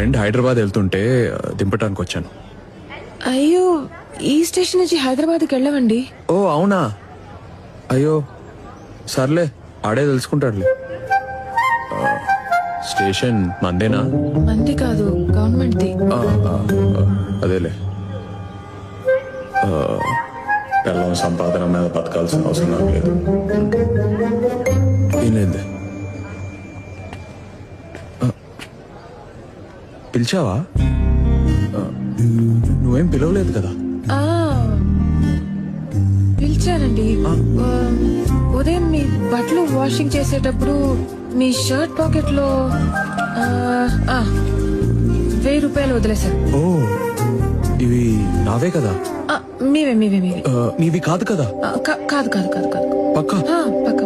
Friend Hyderabad వెళ్తుంటే దింపటానికి వచ్చాను. అయ్యో, ఈ స్టేషన్ నుంచి హైదరాబాద్కి వెళ్ళవండి. ఓ అవునా, అయ్యో సర్లే, ఆడే తెలుసుకుంటాడులే. స్టేషన్ మందేనా? మంది కాదు, గవర్నమెంట్ది. అదేలే. పిల్లల సంపాదన మీద బతకాల్సిన అవసరం నాకు లేదు. ఏం లేదు. పిలిచావా? నువ్వేం పిలవలేదు కదా. పిలిచారండి. ఉదయం మీ బట్టలు వాషింగ్ చేసేటప్పుడు మీ షర్ట్ పాకెట్ లో 1000 రూపాయలు వదిలేశారు. ఓ, ఇవి నావే కదా? మీవే. నీవి కాదు కదా? కాదు. పక్కా? పక్క